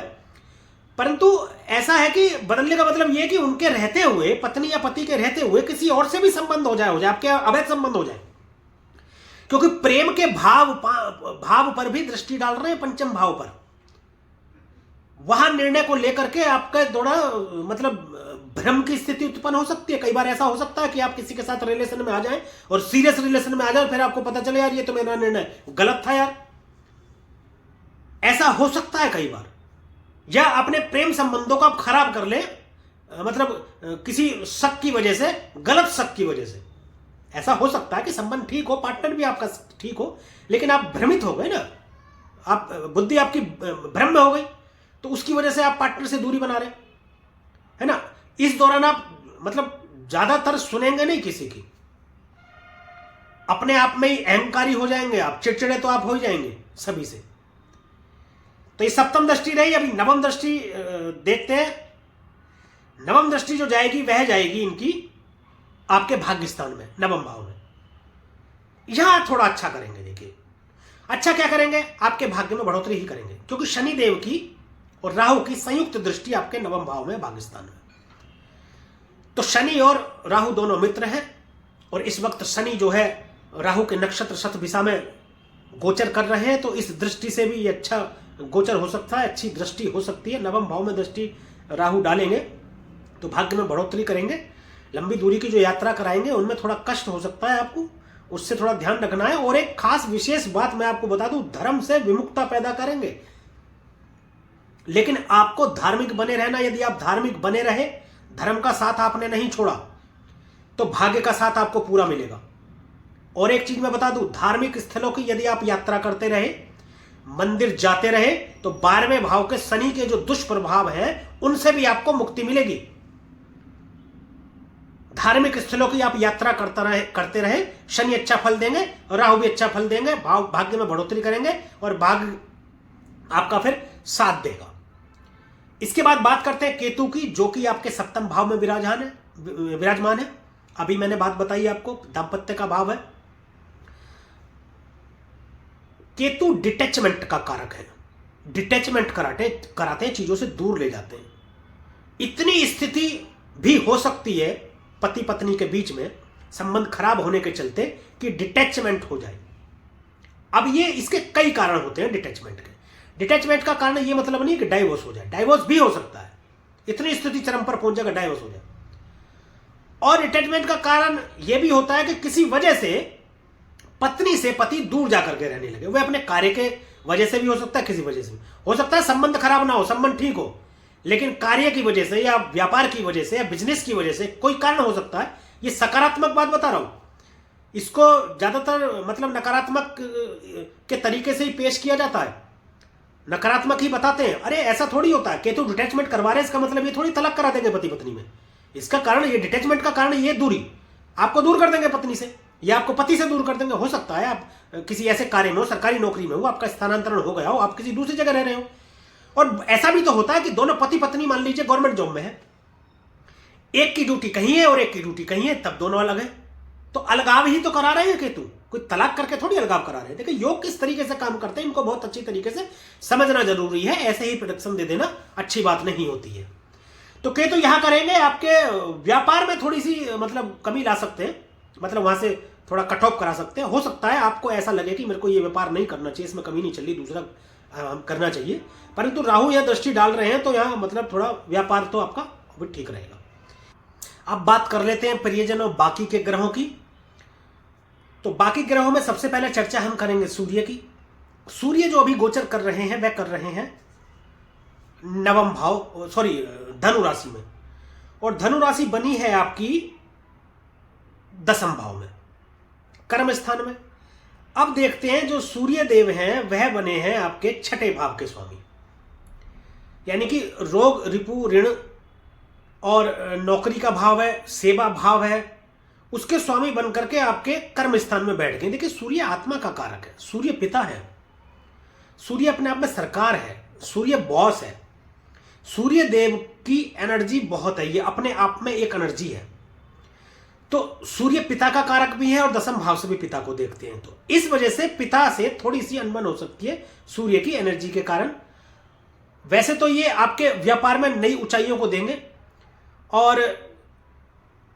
परंतु ऐसा है कि बदलने का मतलब यह कि उनके रहते हुए, पत्नी या पति के रहते हुए किसी और से भी संबंध हो जाए आपके अवैध संबंध हो जाए, क्योंकि प्रेम के भाव पर भी दृष्टि डाल रहे हैं, पंचम भाव पर। वहां निर्णय को लेकर के आपका थोड़ा मतलब भ्रम की स्थिति उत्पन्न हो सकती है। कई बार ऐसा हो सकता है कि आप किसी के साथ रिलेशन में आ जाएं और सीरियस रिलेशन में आ जाए, फिर आपको पता चले यार ये तो मेरा निर्णय गलत था यार। ऐसा हो सकता है कई बार। या अपने प्रेम संबंधों को आप खराब कर ले, मतलब किसी शक की वजह से, गलत शक की वजह से। ऐसा हो सकता है कि संबंध ठीक हो, पार्टनर भी आपका ठीक हो, लेकिन आप भ्रमित हो गए ना, आप बुद्धि आपकी भ्रम में हो गई, तो उसकी वजह से आप पार्टनर से दूरी बना रहे, है ना। इस दौरान आप मतलब ज्यादातर सुनेंगे नहीं किसी की, अपने आप में ही अहंकारी हो जाएंगे आप, चिड़चिड़े तो आप हो ही जाएंगे सभी से। तो ये सप्तम दृष्टि रही। अभी नवम दृष्टि देखते हैं। नवम दृष्टि जो जाएगी वह जाएगी इनकी आपके भाग्य स्थान में, नवम भाव में। यहां थोड़ा अच्छा करेंगे। देखिए अच्छा क्या करेंगे, आपके भाग्य में बढ़ोतरी ही करेंगे, क्योंकि शनि देव की और राहु की संयुक्त दृष्टि आपके नवम भाव में, भाग्य स्थान में। तो शनि और राहु दोनों मित्र हैं, और इस वक्त शनि जो है राहु के नक्षत्र शतभिषा में गोचर कर रहे हैं, तो इस दृष्टि से भी ये अच्छा गोचर हो सकता है, अच्छी दृष्टि हो सकती है। नवम भाव में दृष्टि राहु डालेंगे तो भाग्य में बढ़ोतरी करेंगे। लंबी दूरी की जो यात्रा कराएंगे उनमें थोड़ा कष्ट हो सकता है आपको, उससे थोड़ा ध्यान रखना है। और एक खास विशेष बात मैं आपको बता दूं, धर्म से विमुखता पैदा करेंगे, लेकिन आपको धार्मिक बने रहना। यदि आप धार्मिक बने रहे, धर्म का साथ आपने नहीं छोड़ा, तो भाग्य का साथ आपको पूरा मिलेगा। और एक चीज मैं बता दूं, धार्मिक स्थलों की यदि आप यात्रा करते रहे, मंदिर जाते रहे, तो 12वें भाव के शनि के जो दुष्प्रभाव हैं उनसे भी आपको मुक्ति मिलेगी। धार्मिक स्थलों की आप यात्रा करते रहे, शनि अच्छा फल देंगे, राहु भी अच्छा फल देंगे, भाग्य में बढ़ोतरी करेंगे और भाग्य आपका फिर साथ देगा। इसके बाद बात करते हैं केतु की, जो कि आपके सप्तम भाव में विराजमान है। अभी मैंने बात बताई आपको, दाम्पत्य का भाव है। केतु डिटैचमेंट का कारक है, डिटैचमेंट कराते हैं, चीजों से दूर ले जाते हैं। इतनी स्थिति भी हो सकती है पति पत्नी के बीच में संबंध खराब होने के चलते कि डिटैचमेंट हो जाए। अब ये इसके कई कारण होते हैं डिटैचमेंट के। डिटैचमेंट का कारण ये मतलब नहीं कि डाइवोर्स हो जाए, डाइवोर्स भी हो सकता है, इतनी स्थिति चरम पर पहुंच जाएगा डाइवोर्स हो जाए। और डिटैचमेंट का कारण यह भी होता है कि किसी वजह से पत्नी से पति दूर जाकर के रहने लगे। वह अपने कार्य के वजह से भी हो सकता है, किसी वजह से हो सकता है संबंध खराब ना हो, संबंध ठीक हो, लेकिन कार्य की वजह से या व्यापार की वजह से या बिजनेस की वजह से कोई कारण हो सकता है। ये सकारात्मक बात बता रहा हूं, इसको ज्यादातर मतलब नकारात्मक के तरीके से ही पेश किया जाता है, नकारात्मक ही बताते हैं। अरे ऐसा थोड़ी होता है, केतु डिटैचमेंट करवा रहे हैं, इसका मतलब ये थोड़ी तलाक करा देंगे पति पत्नी में। इसका कारण, ये डिटैचमेंट का कारण ये दूरी, आपको दूर कर देंगे पत्नी से या आपको पति से दूर कर देंगे। हो सकता है आप किसी ऐसे कार्य में हो, सरकारी नौकरी में हो, आपका स्थानांतरण हो गया हो, आप किसी दूसरी जगह रह रहे हो। और ऐसा भी तो होता है कि दोनों पति पत्नी मान लीजिए गवर्नमेंट जॉब में है, एक की ड्यूटी कहीं है और एक की ड्यूटी कहीं है, तब दोनों अलग है, तो अलगाव ही तो करा रहे हैं केतु, कोई तलाक करके थोड़ी अलगाव करा रहे हैं। देखिए योग किस तरीके से काम करते हैं, इनको बहुत अच्छी तरीके से समझना जरूरी है, ऐसे ही प्रोडक्शन दे देना अच्छी बात नहीं होती है। तो केतु यहां करेंगे, आपके व्यापार में थोड़ी सी मतलब कमी ला सकते हैं, मतलब वहां से थोड़ा कट ऑफ करा सकते हैं। हो सकता है आपको ऐसा लगे कि मेरे को ये व्यापार नहीं करना चाहिए, इसमें कमी नहीं चल रही, दूसरा करना चाहिए, परंतु राहु यह दृष्टि डाल रहे हैं तो यहां मतलब थोड़ा व्यापार तो आपका भी ठीक रहेगा। अब बात कर लेते हैं प्रियजन और बाकी के ग्रहों की। तो बाकी ग्रहों में सबसे पहले चर्चा हम करेंगे सूर्य की। सूर्य जो अभी गोचर कर रहे हैं वह कर रहे हैं नवम भाव, धनु राशि में, और धनु राशि बनी है आपकी दसम भाव में, कर्म स्थान में। अब देखते हैं जो सूर्य देव हैं वह बने हैं आपके छठे भाव के स्वामी, यानी कि रोग रिपु ऋण और नौकरी का भाव है, सेवा भाव है, उसके स्वामी बनकर के आपके कर्म स्थान में बैठ गए। देखिए सूर्य आत्मा का कारक है, सूर्य पिता है, सूर्य अपने आप में सरकार है, सूर्य बॉस है, सूर्य देव की एनर्जी बहुत है, ये अपने आप में एक एनर्जी है। तो सूर्य पिता का कारक भी है और दसम भाव से भी पिता को देखते हैं, तो इस वजह से पिता से थोड़ी सी अनबन हो सकती है सूर्य की एनर्जी के कारण। वैसे तो ये आपके व्यापार में नई ऊंचाइयों को देंगे, और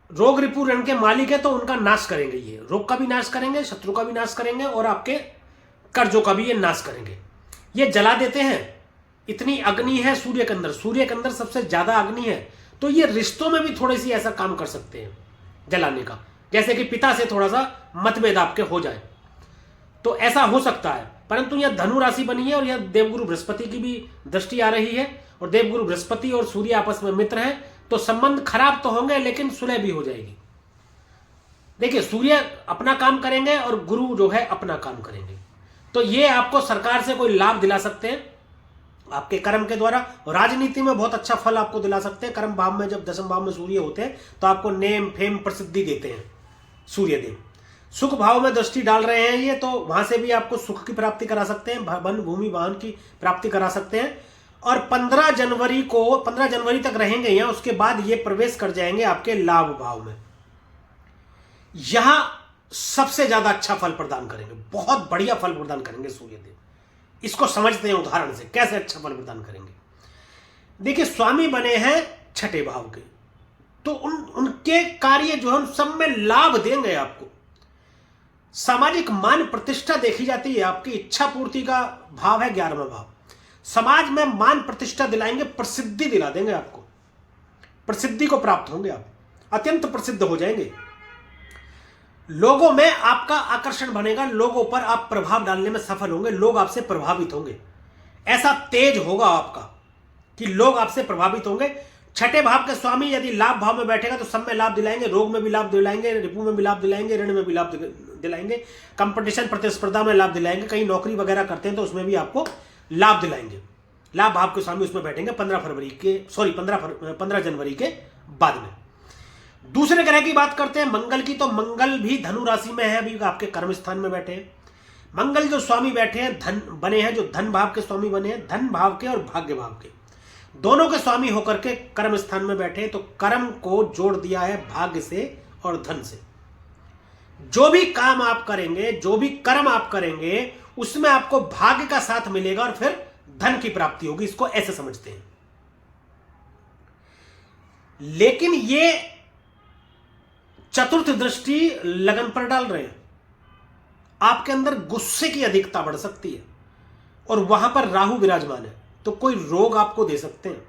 रोग रिपु ऋण के मालिक है तो उनका नाश करेंगे, ये रोग का भी नाश करेंगे, शत्रु का भी नाश करेंगे और आपके कर्जों का भी ये नाश करेंगे। ये जला देते हैं, इतनी अग्नि है सूर्य के अंदर, सूर्य के अंदर सबसे ज्यादा अग्नि है, तो ये रिश्तों में भी थोड़ी सी ऐसा काम कर सकते हैं जलाने का, जैसे कि पिता से थोड़ा सा मतभेद आपके हो जाए, तो ऐसा हो सकता है। परंतु यह धनु राशि बनी है और यह देवगुरु बृहस्पति की भी दृष्टि आ रही है, और देवगुरु बृहस्पति और सूर्य आपस में मित्र हैं, तो संबंध खराब तो होंगे लेकिन सुलह भी हो जाएगी। देखिए सूर्य अपना काम करेंगे और गुरु जो है अपना काम करेंगे, तो ये आपको सरकार से कोई लाभ दिला सकते हैं आपके कर्म के द्वारा। राजनीति में बहुत अच्छा फल आपको दिला सकते हैं। कर्म भाव में जब दशम भाव में सूर्य होते हैं तो आपको नेम फेम प्रसिद्धि देते हैं सूर्यदेव। सुख भाव में दृष्टि डाल रहे हैं ये, तो वहां से भी आपको सुख की प्राप्ति करा सकते हैं, वन भूमि वाहन की प्राप्ति करा सकते हैं। और 15 जनवरी तक रहेंगे यहाँ, उसके बाद ये प्रवेश कर जाएंगे आपके लाभ भाव में। यहां सबसे ज्यादा अच्छा फल प्रदान करेंगे, बहुत बढ़िया फल प्रदान करेंगे सूर्यदेव। इसको समझते हैं उदाहरण से कैसे अच्छा फल प्रदान करेंगे। देखिए स्वामी बने हैं छठे भाव के, तो उनके कार्य जो है सब में लाभ देंगे आपको। सामाजिक मान प्रतिष्ठा देखी जाती है, आपकी इच्छा पूर्ति का भाव है 11वां भाव। समाज में मान प्रतिष्ठा दिलाएंगे, प्रसिद्धि दिला देंगे आपको, प्रसिद्धि को प्राप्त होंगे, आप अत्यंत प्रसिद्ध हो जाएंगे। लोगों में आपका आकर्षण बनेगा, लोगों पर आप प्रभाव डालने में सफल होंगे, लोग आपसे प्रभावित होंगे। ऐसा तेज होगा आपका कि लोग आपसे प्रभावित होंगे। छठे भाव के स्वामी यदि लाभ भाव में बैठेगा तो सब में लाभ दिलाएंगे, रोग में भी लाभ दिलाएंगे, रिपु में भी लाभ दिलाएंगे, ऋण में भी लाभ दिलाएंगे, कंपटीशन प्रतिस्पर्धा में लाभ दिलाएंगे, कहीं नौकरी वगैरह करते हैं तो उसमें भी आपको लाभ दिलाएंगे। लाभ भाव के स्वामी उसमें बैठेंगे 15 जनवरी के बाद में। दूसरे ग्रह की बात करते हैं मंगल की, तो मंगल भी धनु राशि में है, अभी आपके कर्म स्थान में बैठे हैं। मंगल जो स्वामी बैठे हैं धन बने हैं, जो धन भाव के स्वामी बने हैं, धन भाव के और भाग्य भाव के दोनों के स्वामी होकर के कर्म स्थान में बैठे हैं। तो कर्म को जोड़ दिया है भाग्य से और धन से। जो भी काम आप करेंगे, जो भी कर्म आप करेंगे, उसमें आपको भाग्य का साथ मिलेगा और फिर धन की प्राप्ति होगी, इसको ऐसे समझते हैं। लेकिन ये चतुर्थ दृष्टि लगन पर डाल रहे हैं, आपके अंदर गुस्से की अधिकता बढ़ सकती है और वहां पर राहु विराजमान है, तो कोई रोग आपको दे सकते हैं,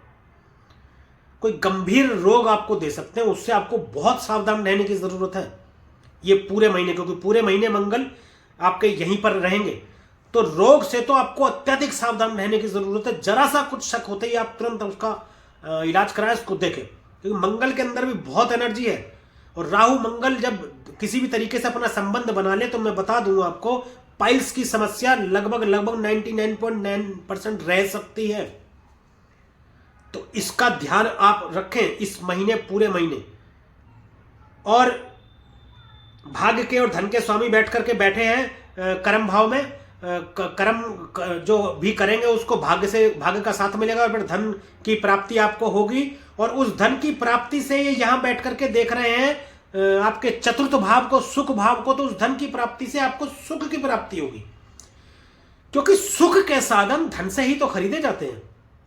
कोई गंभीर रोग आपको दे सकते हैं। उससे आपको बहुत सावधान रहने की जरूरत है ये पूरे महीने, क्योंकि पूरे महीने मंगल आपके यहीं पर रहेंगे। तो रोग से तो आपको अत्यधिक सावधान रहने की जरूरत है। जरा सा कुछ शक होते ही आप तुरंत उसका इलाज कराएं, उसको देखें, क्योंकि मंगल के अंदर भी बहुत एनर्जी है। और राहु मंगल जब किसी भी तरीके से अपना संबंध बना ले तो मैं बता दूंगा आपको, पाइल्स की समस्या लगभग 99.9% रह सकती है। तो इसका ध्यान आप रखें इस महीने, पूरे महीने। और भाग्य के और धन के स्वामी बैठे हैं कर्म भाव में। कर्म जो भी करेंगे उसको भाग्य का साथ मिलेगा और फिर धन की प्राप्ति आपको होगी। और उस धन की प्राप्ति से ये यहां बैठ करके देख रहे हैं आपके चतुर्थ भाव को, सुख भाव को, तो उस धन की प्राप्ति से आपको सुख की प्राप्ति होगी। क्योंकि सुख के साधन धन से ही तो खरीदे जाते हैं।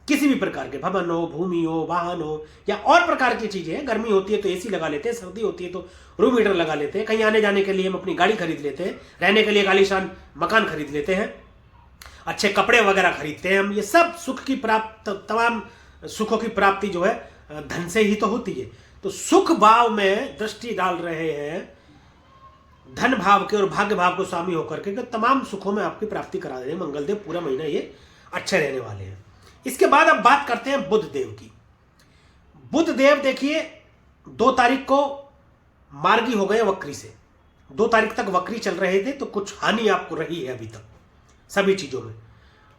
किसी भी प्रकार के भवन हो, भूमि हो, वाहन हो या और प्रकार की चीजें। गर्मी होती है तो एसी लगा लेते हैं, सर्दी होती है तो रूम हीटर लगा लेते हैं, कहीं आने जाने के लिए हम अपनी गाड़ी खरीद लेते हैं, रहने के लिए आलीशान मकान खरीद लेते हैं, अच्छे कपड़े वगैरह खरीदते हैं हम। ये सब सुख की तमाम सुखों की प्राप्ति जो है धन से ही तो होती है। तो सुख भाव में दृष्टि डाल रहे हैं धन भाव के और भाग्य भाव को स्वामी होकर के, तमाम सुखों में आपकी प्राप्ति करा रहे हैं मंगलदेव। पूरा महीना ये अच्छे रहने वाले हैं। इसके बाद अब बात करते हैं बुध देव की। बुध देव देखिए 2 तारीख को मार्गी हो गए वक्री से। 2 तारीख तक वक्री चल रहे थे, तो कुछ हानि आपको रही है अभी तक सभी चीजों में।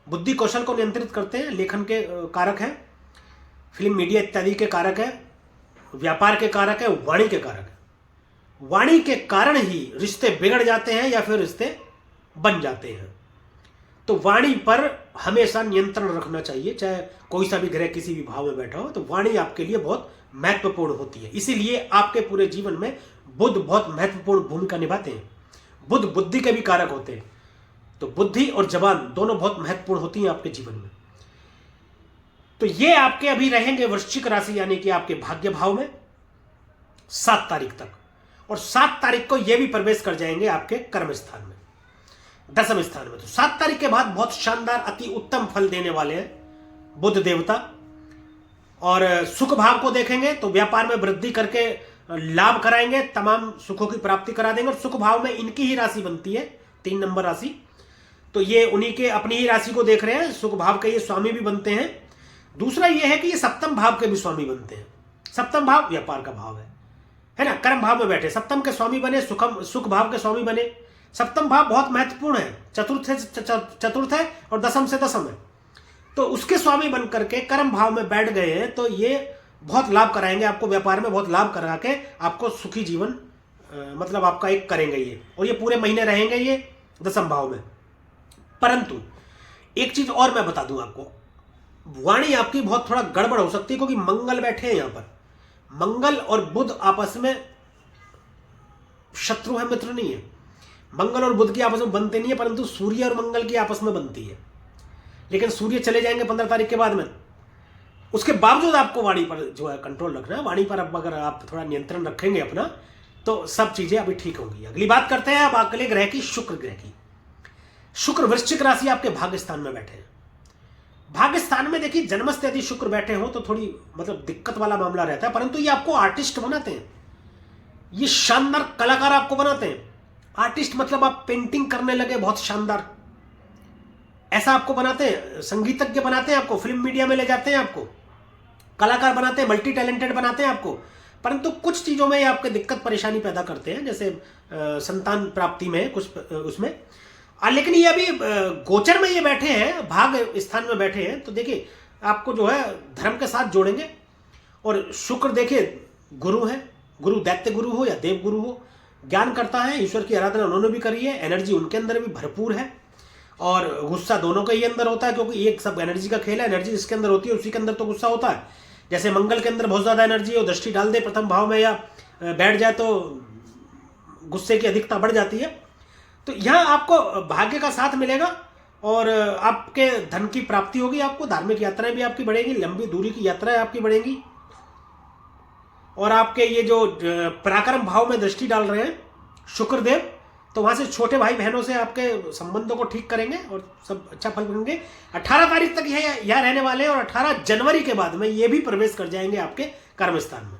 बुद्धि कौशल को नियंत्रित करते हैं, लेखन के कारक है, फिल्म मीडिया इत्यादि के कारक है, व्यापार के कारक है, वाणी के कारक है। वाणी के कारण ही रिश्ते बिगड़ जाते हैं या फिर रिश्ते बन जाते हैं। तो वाणी पर हमेशा नियंत्रण रखना चाहिए, चाहे कोई सा भी ग्रह किसी भी भाव में बैठा हो। तो वाणी आपके लिए बहुत महत्वपूर्ण होती है। इसीलिए आपके पूरे जीवन में बुध बहुत महत्वपूर्ण भूमिका निभाते हैं। बुध बुद्धि के भी कारक होते हैं, तो बुद्धि और जबान दोनों बहुत महत्वपूर्ण होती हैं आपके जीवन में। तो ये आपके अभी रहेंगे वृश्चिक राशि यानी कि आपके भाग्य भाव में 7 तारीख तक, और 7 तारीख को ये भी प्रवेश कर जाएंगे आपके कर्म स्थान में, दशम स्थान में। तो 7 तारीख के बाद बहुत शानदार अति उत्तम फल देने वाले हैं बुध देवता। और सुख भाव को देखेंगे तो व्यापार में वृद्धि करके लाभ कराएंगे, तमाम सुखों की प्राप्ति करा देंगे। और सुख भाव में इनकी ही राशि बनती है 3 नंबर राशि, तो ये उन्हीं के अपनी ही राशि को देख रहे हैं। सुख भाव के ये स्वामी भी बनते हैं। दूसरा ये है कि ये सप्तम भाव के भी स्वामी बनते हैं। सप्तम भाव व्यापार का भाव है ना। कर्म भाव में बैठे सप्तम के स्वामी बने, सुख भाव के स्वामी बने, सप्तम भाव बहुत महत्वपूर्ण है, चतुर्थ है और दसम से दसम है। तो उसके स्वामी बन करके कर्म भाव में बैठ गए हैं, तो ये बहुत लाभ कराएंगे आपको, व्यापार में बहुत लाभ करा के आपको सुखी जीवन मतलब आपका एक करेंगे ये, और ये पूरे महीने रहेंगे ये दसम भाव में। परंतु एक चीज और मैं बता दूं आपको, वाणी आपकी बहुत थोड़ा गड़बड़ हो सकती है, क्योंकि मंगल बैठे हैं यहां पर। मंगल और बुध आपस में शत्रु है, मित्र नहीं है। मंगल और बुध की आपस में बनते नहीं है, परंतु सूर्य और मंगल की आपस में बनती है। लेकिन सूर्य चले जाएंगे 15 तारीख के बाद में। उसके बावजूद आपको वाणी पर जो है कंट्रोल रखना है। वाणी पर अब अगर आप थोड़ा नियंत्रण रखेंगे अपना, तो सब चीजें अभी ठीक होंगी। अगली बात करते हैं अब अगले ग्रह की, शुक्र ग्रह की। शुक्र वृश्चिक राशि आपके भाग्य स्थान में बैठे हैं। भाग्य स्थान में देखिए जन्मस्थ यदि शुक्र बैठे हो तो थोड़ी मतलब दिक्कत वाला मामला रहता है, परंतु ये आपको आर्टिस्ट बनाते हैं, ये शानदार कलाकार आपको बनाते हैं। आर्टिस्ट मतलब आप पेंटिंग करने लगे बहुत शानदार, ऐसा आपको बनाते हैं। संगीतज्ञ बनाते हैं आपको, फिल्म मीडिया में ले जाते हैं आपको, कलाकार बनाते हैं, मल्टी टैलेंटेड बनाते हैं आपको। परंतु कुछ चीजों में ये आपके दिक्कत परेशानी पैदा करते हैं, जैसे संतान प्राप्ति में कुछ उसमें। लेकिन ये अभी गोचर में ये बैठे हैं, भाग्य स्थान में बैठे हैं, तो देखिए आपको जो है धर्म के साथ जोड़ेंगे। और शुक्र देखिए गुरु है, गुरु दैत्य गुरु हो या देव गुरु हो, ज्ञान करता है, ईश्वर की आराधना उन्होंने भी करी है, एनर्जी उनके अंदर भी भरपूर है, और गुस्सा दोनों का ही अंदर होता है, क्योंकि एक सब एनर्जी का खेल है। एनर्जी जिसके अंदर होती है उसी के अंदर तो गुस्सा होता है। जैसे मंगल के अंदर बहुत ज्यादा एनर्जी हो, दृष्टि डाल दे प्रथम भाव में या बैठ जाए तो गुस्से की अधिकता बढ़ जाती है। तो यहां आपको भाग्य का साथ मिलेगा और आपके धन की प्राप्ति होगी, आपको धार्मिक यात्राएं भी आपकी बढ़ेगी, लंबी दूरी की यात्राएं आपकी बढ़ेंगी। और आपके ये जो पराक्रम भाव में दृष्टि डाल रहे हैं शुक्रदेव, तो वहां से छोटे भाई बहनों से आपके संबंधों को ठीक करेंगे और सब अच्छा फल मिलेंगे। 18 तारीख तक यह रहने वाले हैं, और 18 जनवरी के बाद में ये भी प्रवेश कर जाएंगे आपके कर्म स्थान में।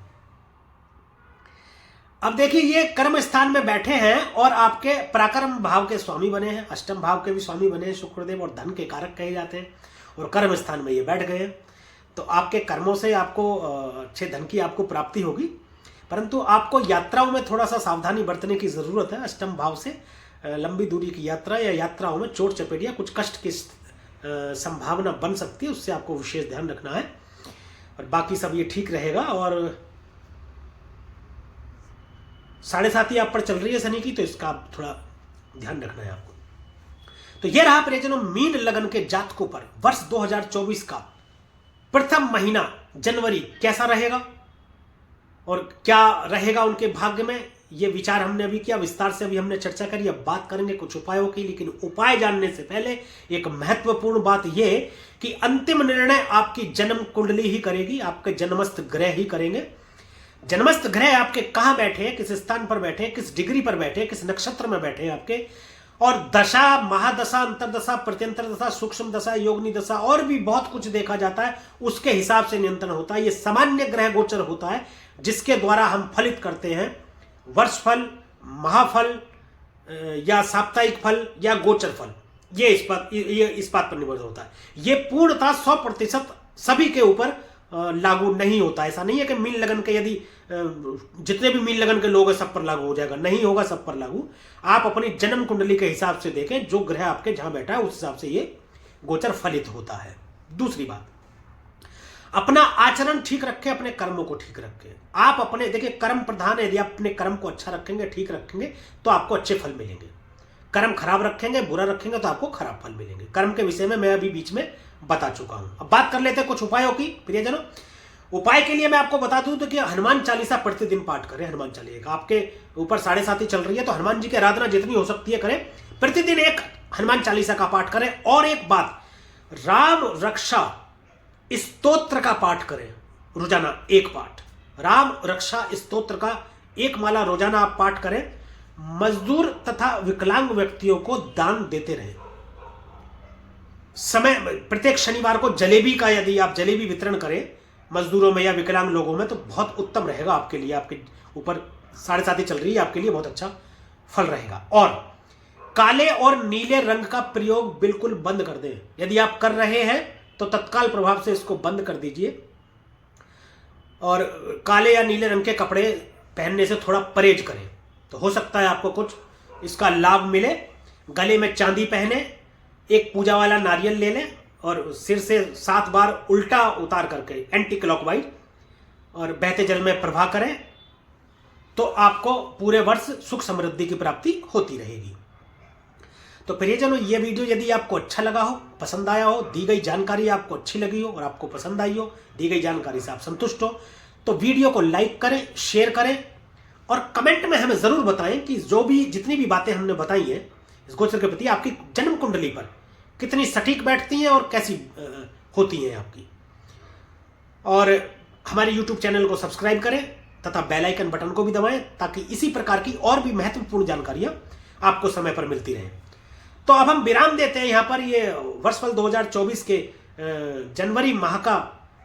अब देखिए ये कर्म स्थान में बैठे हैं और आपके पराक्रम भाव के स्वामी बने हैं, अष्टम भाव के भी स्वामी बने हैं शुक्रदेव, और धन के कारक कहे जाते हैं, और कर्म स्थान में ये बैठ गए हैं। तो आपके कर्मों से आपको अच्छे धन की आपको प्राप्ति होगी, परंतु आपको यात्राओं में थोड़ा सा सावधानी बरतने की जरूरत है। अष्टम भाव से लंबी दूरी की यात्रा या यात्राओं में चोट चपेट या कुछ कष्ट की संभावना बन सकती है, उससे आपको विशेष ध्यान रखना है। और बाकी सब ये ठीक रहेगा। और 7.5 आप पर चल रही है शनि की, तो इसका आप थोड़ा ध्यान रखना है आपको। तो ये रहा प्रियजनों मीन लगन के जातकों पर वर्ष 2024 का प्रथम महीना जनवरी कैसा रहेगा और क्या रहेगा उनके भाग्य में। ये विचार हमने अभी किया, विस्तार से अभी हमने चर्चा करी। अब बात करेंगे कुछ उपायों की, लेकिन उपाय जानने से पहले एक महत्वपूर्ण बात यह कि अंतिम निर्णय आपकी जन्म कुंडली ही करेगी, आपके जन्मस्थ ग्रह ही करेंगे। जन्मस्थ ग्रह आपके कहां बैठे हैं, किस स्थान पर बैठे हैं, किस डिग्री पर बैठे हैं, किस नक्षत्र में बैठे हैं आपके, और दशा, महादशा, अंतरदशा, प्रत्यंतर दशा, सूक्ष्म दशा, योगनी दशा, और भी बहुत कुछ देखा जाता है, उसके हिसाब से नियंत्रण होता है। ये सामान्य ग्रह गोचर होता है जिसके द्वारा हम फलित करते हैं वर्ष फल, महाफल या साप्ताहिक फल या गोचर फल। ये इस बात पर निर्भर होता है। ये पूर्णतः 100% सभी के ऊपर लागू नहीं होता। ऐसा नहीं है कि मीन लगन के यदि जितने भी मीन लगन के लोग हैं सब पर लागू हो जाएगा, नहीं होगा सब पर लागू। आप अपनी जन्म कुंडली के हिसाब से देखें, जो ग्रह आपके जहां बैठा है उस हिसाब से ये गोचर फलित होता है। दूसरी बात, अपना आचरण ठीक रखें, अपने कर्मों को ठीक रखें। आप अपने देखिए कर्म प्रधान है, यदि आप अपने कर्म को अच्छा रखेंगे, ठीक रखेंगे, तो आपको अच्छे फल मिलेंगे। कर्म खराब रखेंगे, बुरा रखेंगे, तो आपको खराब फल मिलेंगे। कर्म के विषय में मैं अभी बीच में बता चुका हूं। अब बात कर लेते हैं कुछ उपायों की प्रियजनों। उपाय के लिए मैं आपको बता दूं तो कि हनुमान चालीसा प्रतिदिन पाठ करें। हनुमान चालीसा आपके ऊपर 7.5 चल रही है, तो हनुमान जी की आराधना जितनी हो सकती है करें। प्रतिदिन एक हनुमान चालीसा का पाठ करें। और एक बात, राम रक्षा स्तोत्र का पाठ करें रोजाना, एक पाठ राम रक्षा स्तोत्र का एक माला रोजाना आप पाठ करें। मजदूर तथा विकलांग व्यक्तियों को दान देते रहें। समय प्रत्येक शनिवार को जलेबी का यदि आप जलेबी वितरण करें मजदूरों में या विकलांग लोगों में, तो बहुत उत्तम रहेगा आपके लिए। आपके ऊपर 7.5 चल रही है, आपके लिए बहुत अच्छा फल रहेगा। और काले और नीले रंग का प्रयोग बिल्कुल बंद कर दें। यदि आप कर रहे हैं तो तत्काल प्रभाव से इसको बंद कर दीजिए। और काले या नीले रंग के कपड़े पहनने से थोड़ा परहेज करें, तो हो सकता है आपको कुछ इसका लाभ मिले। गले में चांदी पहने, एक पूजा वाला नारियल ले लें और सिर से 7 बार उल्टा उतार करके एंटी क्लॉकवाइज और बहते जल में प्रवाह करें तो आपको पूरे वर्ष सुख समृद्धि की प्राप्ति होती रहेगी। तो प्रियजनों, ये वीडियो यदि आपको अच्छा लगा हो, पसंद आया हो, दी गई जानकारी आपको अच्छी लगी हो और आपको पसंद आई हो, दी गई जानकारी से आप संतुष्ट हो, तो वीडियो को लाइक करें, शेयर करें और कमेंट में हमें जरूर बताएं कि जितनी भी बातें हमने बताई हैं इस गोचर के प्रति आपकी जन्म कुंडली पर कितनी सटीक बैठती हैं और कैसी होती हैं आपकी। और हमारे YouTube चैनल को सब्सक्राइब करें तथा बेल आइकन बटन को भी दबाएं ताकि इसी प्रकार की और भी महत्वपूर्ण जानकारियां आपको समय पर मिलती रहें। तो अब हम विराम देते हैं यहाँ पर। ये वर्षफल 2024 के जनवरी माह का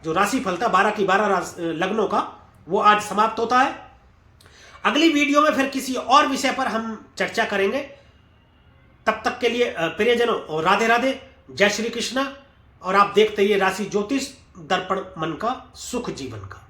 जो राशिफल था 12 की 12 लग्नों का, वो आज समाप्त होता है। अगली वीडियो में फिर किसी और विषय पर हम चर्चा करेंगे। तब तक के लिए प्रियजनों, राधे राधे, जय श्री कृष्णा। और आप देखते रहिए राशि ज्योतिष दर्पण मन का सुख जीवन का।